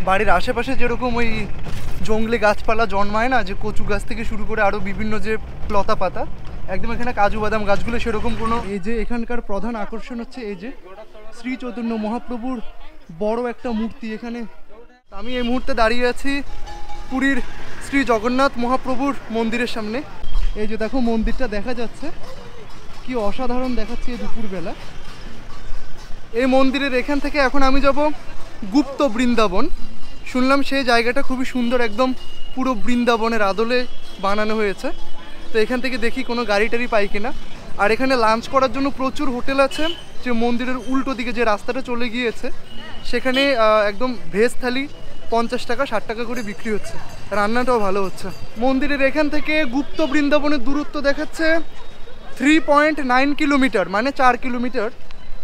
বাড়ির আশেপাশে যেরকম ওই জঙ্গলে গাছপালা জন্মায় না, যে কচু গাছ থেকে শুরু করে আরও বিভিন্ন যে লতা পাতা, একদম এখানে কাজু বাদাম গাছগুলো সেরকম কোনো। এই যে এখানকার প্রধান আকর্ষণ হচ্ছে এই যে শ্রী চৈতন্য মহাপ্রভুর বড় একটা মূর্তি এখানে। আমি এই মুহূর্তে দাঁড়িয়ে আছি পুরীর শ্রী জগন্নাথ মহাপ্রভুর মন্দিরের সামনে। এই যে দেখো মন্দিরটা দেখা যাচ্ছে, কি অসাধারণ দেখাচ্ছে এই দুপুরবেলা। এই মন্দিরের এখান থেকে এখন আমি যাব গুপ্ত বৃন্দাবন। শুনলাম সেই জায়গাটা খুবই সুন্দর, একদম পুরো বৃন্দাবনের আদলে বানানো হয়েছে। তো এখান থেকে দেখি কোনো গাড়ি টাড়ি পাই কিনা। আর এখানে লাঞ্চ করার জন্য প্রচুর হোটেল আছে, যে মন্দিরের উল্টো দিকে যে রাস্তাটা চলে গিয়েছে সেখানে একদম ভেজ থালি 50 টাকা 60 টাকা করে বিক্রি হচ্ছে, রান্নাটাও ভালো হচ্ছে। মন্দিরের এখান থেকে গুপ্ত বৃন্দাবনের দূরত্ব দেখাচ্ছে 3.9 কিলোমিটার, মানে 4 কিলোমিটার।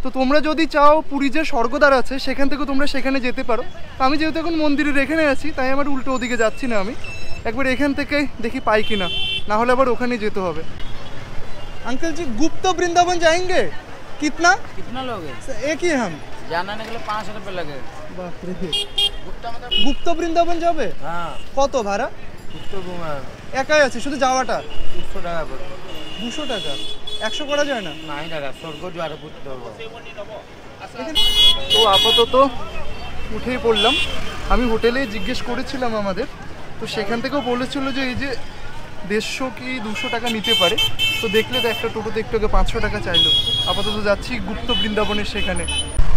তো তোমরা যদি চাও পুরী যে স্বর্গদ্বার আছে সেখান থেকে তোমরা সেখানে যেতে পারো। তো আমি যেহেতু এখন মন্দিরের এখানে আছি তাই আমার উল্টো ওদিকে যাচ্ছি না, আমি একবার এখান থেকে দেখি পাই কিনা, না হলে আবার ওখানে যেতে হবে। अंकल जी गुप्त वृंदावन जाएंगे? कितना कितना लोग हैं? एक ही हम जाने के लिए 5 रुपए लगे। बाप रे, गुप्ता मतलब गुप्त वृंदावन যাবে? हाँ কত ভাড়া? गुप्ता घुमा একাই আছে শুধু যাওয়াটা? 200 টাকা পড়বে। 200 টাকা? 100 করা যায় না? নাই টাকা স্বর্গ দ্বার পুত্র। তো আপাতত উঠেই পড়লাম। আমি হোটেলে জিজ্ঞেস করেছিলাম আমাদের, তো সেখান থেকেও বলেছিল যে এই যে 150 কি 200 টাকা নিতে পারে। তো দেখলে তো একটা টোটোতে একটু আগে 500 টাকা চাইলো। আপাতত যাচ্ছি গুপ্ত বৃন্দাবনের সেখানে।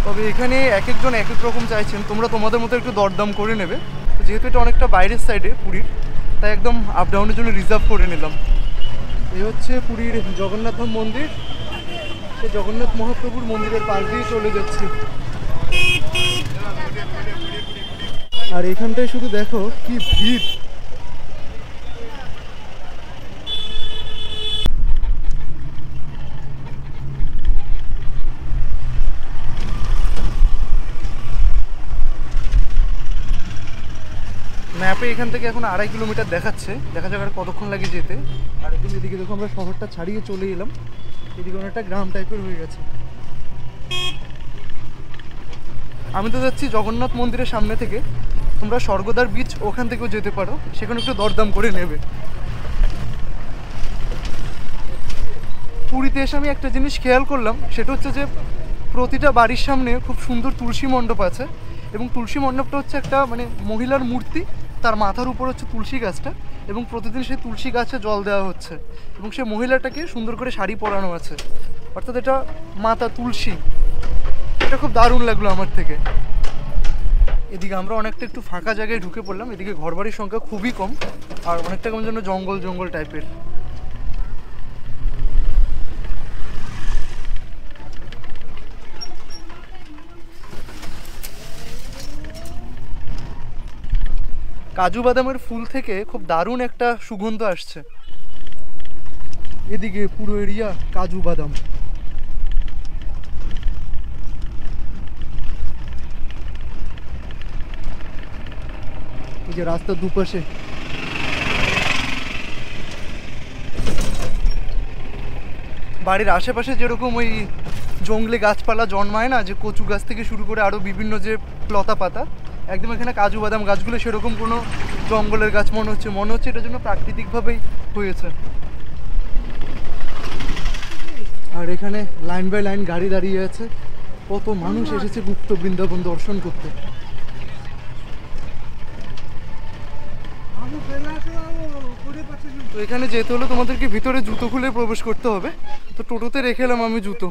তবে এখানে এক একজন এক এক রকম চাইছেন, তোমরা তোমাদের মতো একটু দরদাম করে নেবে। যেহেতু এটা অনেকটা বাইরের সাইডে পুরীর, তাই একদম আপ ডাউনের জন্য রিজার্ভ করে নিলাম। এই হচ্ছে পুরীর জগন্নাথ মন্দির, সেই জগন্নাথ মহাপ্রভুর মন্দিরের পাশ দিয়ে চলে যাচ্ছি। আর এখানটায় শুধু দেখো কি ভিড়। ম্যাপে এখান থেকে এখন 2.5 কিলোমিটার দেখাচ্ছে, দেখা যাক আর কতক্ষণ লাগে যেতে। আর একদম এদিকে দেখো আমরা শহরটা ছাড়িয়ে চলে এলাম, এদিকে অনেকটা গ্রাম টাইপের হয়ে গেছে। আমি তো যাচ্ছি জগন্নাথ মন্দিরের সামনে থেকে, তোমরা স্বর্গদ্বার বিচ ওখান থেকেও যেতে পারো, সেখানে একটু দরদাম করে নেবে। পুরীতে এসে আমি একটা জিনিস খেয়াল করলাম, সেটা হচ্ছে যে প্রতিটা বাড়ির সামনে খুব সুন্দর তুলসী মণ্ডপ আছে, এবং তুলসী মণ্ডপটা হচ্ছে একটা মানে মহিলার মূর্তি, তার মাথার উপর হচ্ছে তুলসী গাছটা, এবং প্রতিদিন সেই তুলসী গাছে জল দেওয়া হচ্ছে, এবং সেই মহিলাটাকে সুন্দর করে শাড়ি পরানো আছে, অর্থাৎ এটা মাতা তুলসী। এটা খুব দারুণ লাগলো আমার থেকে। এদিকে আমরা অনেকটা একটু ফাঁকা জায়গায় ঢুকে পড়লাম, এদিকে ঘরবাড়ির সংখ্যা খুবই কম, আর অনেকটা কেমন যেন জঙ্গল জঙ্গল টাইপের। কাজু বাদামের ফুল থেকে খুব দারুণ একটা সুগন্ধ আসছে। এদিকে পুরো এরিয়া কাজু বাদাম। এই যে রাস্তার দুপাশে বাড়ির আশেপাশে যেরকম ওই জঙ্গলে গাছপালা জন্মায় না, যে কচু গাছ থেকে শুরু করে আরও বিভিন্ন যে লতা পাতা, একদম এখানে কাজু বাদাম গাছগুলো সেরকম কোনো জঙ্গলের গাছ মনে হচ্ছে এটার জন্য প্রাকৃতিকভাবেই হয়েছে। আর এখানে লাইন বাই লাইন গাড়ি দাঁড়িয়ে আছে, কত মানুষ এসেছে গুপ্ত বৃন্দাবন দর্শন করতে। তো এখানে যেতে হলে তোমাদেরকে ভিতরে জুতো খুলে প্রবেশ করতে হবে, তো টোটোতে রেখে এলাম আমি জুতো।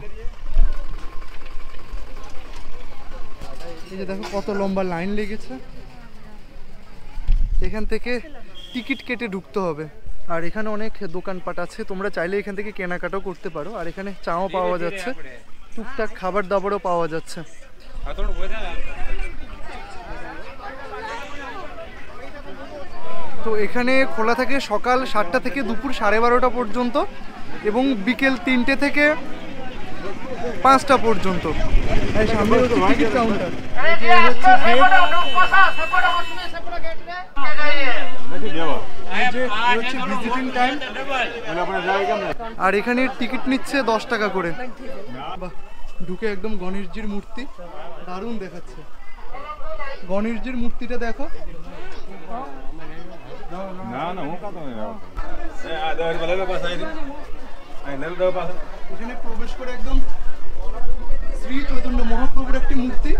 এই যে দেখো কত লম্বা লাইন লেগেছে, এখান থেকে টিকিট কেটে ঢুকতে হবে। আর এখানে অনেক দোকানপাট আছে, তোমরা চাইলে এখান থেকে কেনাকাটাও করতে পারো। আর এখানে চাও পাওয়া যাচ্ছে, টুকটাক খাবার দাবারও পাওয়া যাচ্ছে। তো এখানে খোলা থাকে সকাল 7টা থেকে দুপুর 12:30 পর্যন্ত, এবং বিকেল 3টে থেকে 5টা পর্যন্ত। সামনে হচ্ছে টিকিট কাউন্টার, ভিজিটিং টাইম। আর এখানে টিকিট নিচ্ছে 10 টাকা করে। বাহ, ঢুকে একদম গণেশজির মূর্তি, দারুণ দেখাচ্ছে। গণেশজির মূর্তিটা দেখো। এখানে প্রবেশ করে একদম শ্রী চৈতন্য মহাপ্রভুর একটি মূর্তি।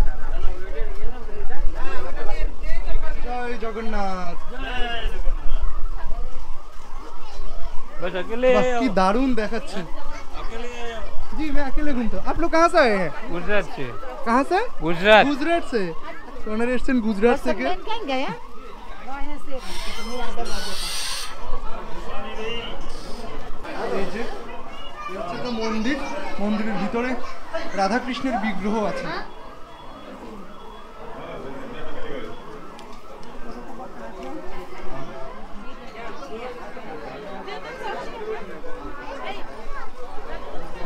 জয় জগন্নাথ। बस अकेले বাহ, কি দারুণ দেখাচ্ছে। জি मैं अकेले घूमता हूँ। आप लोग कहाँ से आए हैं? गुजरात से कहाँ से? गुजरात गुजरात से। ওনারা এসেছেন গুজরাট থেকে। এই যে এই হচ্ছে একটা মন্দির, মন্দিরের ভিতরে রাধাকৃষ্ণের বিগ্রহ আছে।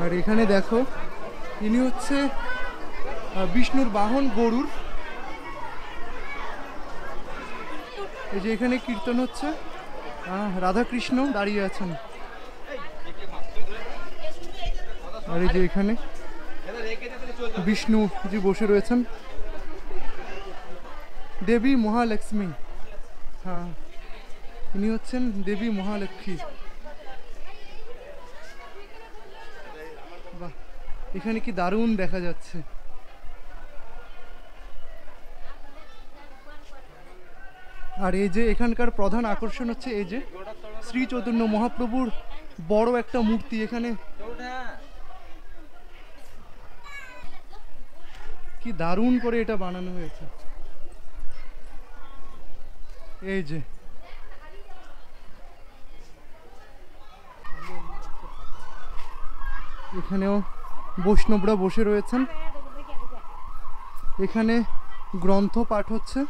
আর এখানে দেখো ইনি হচ্ছে বিষ্ণুর বাহন গরুর। এই যে এখানে কীর্তন হচ্ছে, রাধাকৃষ্ণ দাঁড়িয়ে আছেন। আর এই যে এখানে বিষ্ণু জি বসে রয়েছেন। দেবী মহালক্ষ্মী, হ্যাঁ ইনি হচ্ছেন দেবী মহালক্ষ্মী। বাহ, এখানে কি দারুণ দেখা যাচ্ছে। আর এই যে এখানকার প্রধান আকর্ষণ হচ্ছে এই যে শ্রী চৈতন্য মহাপ্রভুর বড় একটা মূর্তি। এখানে কি দারুণ করে এটা বানানো হয়েছে। এই যে এখানেও বৈষ্ণবরা বসে রয়েছেন। এখানে গ্রন্থ পাঠ হচ্ছে।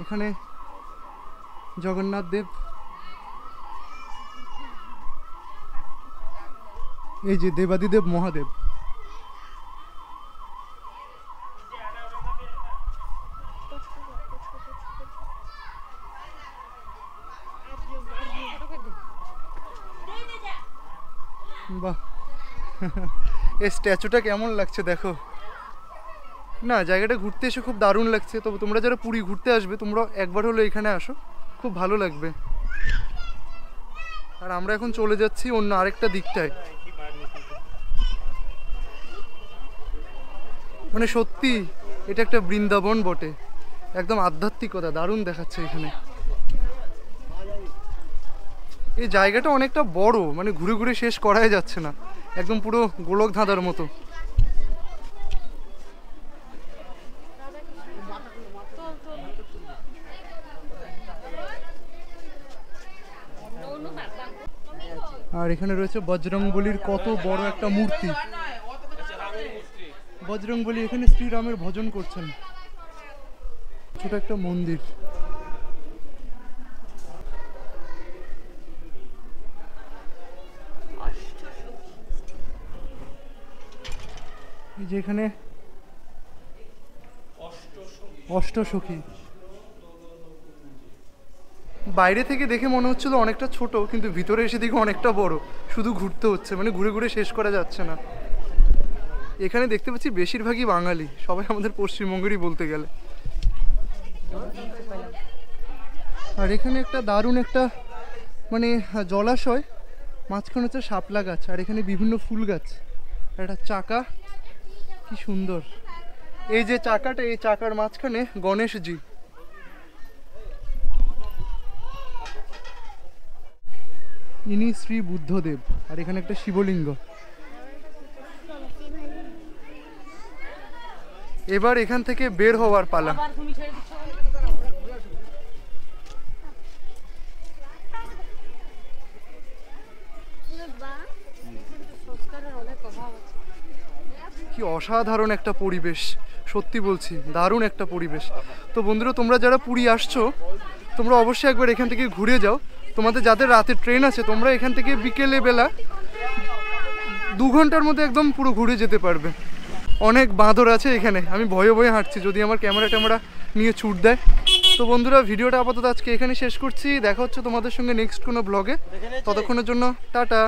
এখানে জগন্নাথ দেব, এই যে দেবাদিদেব মহাদেব। বাহ, এই স্ট্যাচুটা কেমন লাগছে দেখো না। জায়গাটা ঘুরতে এসে খুব দারুণ লাগছে। তবে তোমরা যারা পুরী ঘুরতে আসবে তোমরা একবার হলো এখানে আসো, খুব ভালো লাগবে। আর আমরা এখন চলে যাচ্ছি অন্য আরেকটা দিকটায়। মানে সত্যি এটা একটা বৃন্দাবন বটে, একদম আধ্যাত্মিকতা দারুণ দেখাচ্ছে এখানে। এই জায়গাটা অনেকটা বড়, মানে ঘুরে ঘুরে শেষ করাই যাচ্ছে না, একদম পুরো গোলক ধাঁধার মতো। আর এখানে রয়েছে বজরংবলীর কত বড় একটা মূর্তি। বজরংবলী এখানে শ্রীরামের ভজন করছেন। ছোট একটা মন্দির। যেখানে অষ্টসখী। বাইরে থেকে দেখে মনে হচ্ছিল অনেকটা ছোট, কিন্তু ভিতরে এসে দেখে অনেকটা বড়। শুধু ঘুরতে হচ্ছে, মানে ঘুরে ঘুরে শেষ করা যাচ্ছে না। এখানে দেখতে পাচ্ছি বেশিরভাগই বাঙালি, সবাই আমাদের পশ্চিমবঙ্গেরই বলতে গেলে। আর এখানে একটা দারুণ একটা মানে জলাশয়, মাঝখানে হচ্ছে শাপলা গাছ, আর এখানে বিভিন্ন ফুল গাছ, একটা চাকা, কি সুন্দর। এই যে চাকাটা, এই চাকার মাঝখানে গণেশজি। ইনি শ্রী বুদ্ধদেব। আর এখানে একটা শিবলিঙ্গ। এবার এখান থেকে বের হওয়ার পালা। কি অসাধারণ একটা পরিবেশ, সত্যি বলছি দারুণ একটা পরিবেশ। তো বন্ধুরা, তোমরা যারা পুরী আসছো তোমরা অবশ্যই একবার এখান থেকে ঘুরে যাও। তোমাদের যাদের রাতে ট্রেন আছে তোমরা এখান থেকে বিকেলে বেলা 2 ঘন্টার মধ্যে একদম পুরো ঘুরে যেতে পারবে। অনেক বাঁদর আছে এখানে, আমি ভয়ে ভয়ে হাঁটছি যদি আমার ক্যামেরা নিয়ে ছুট দেয়। তো বন্ধুরা, ভিডিওটা আপাতত আজকে এখানে শেষ করছি। দেখা হচ্ছে তোমাদের সঙ্গে নেক্সট কোনো ব্লগে। ততক্ষণের জন্য টাটা।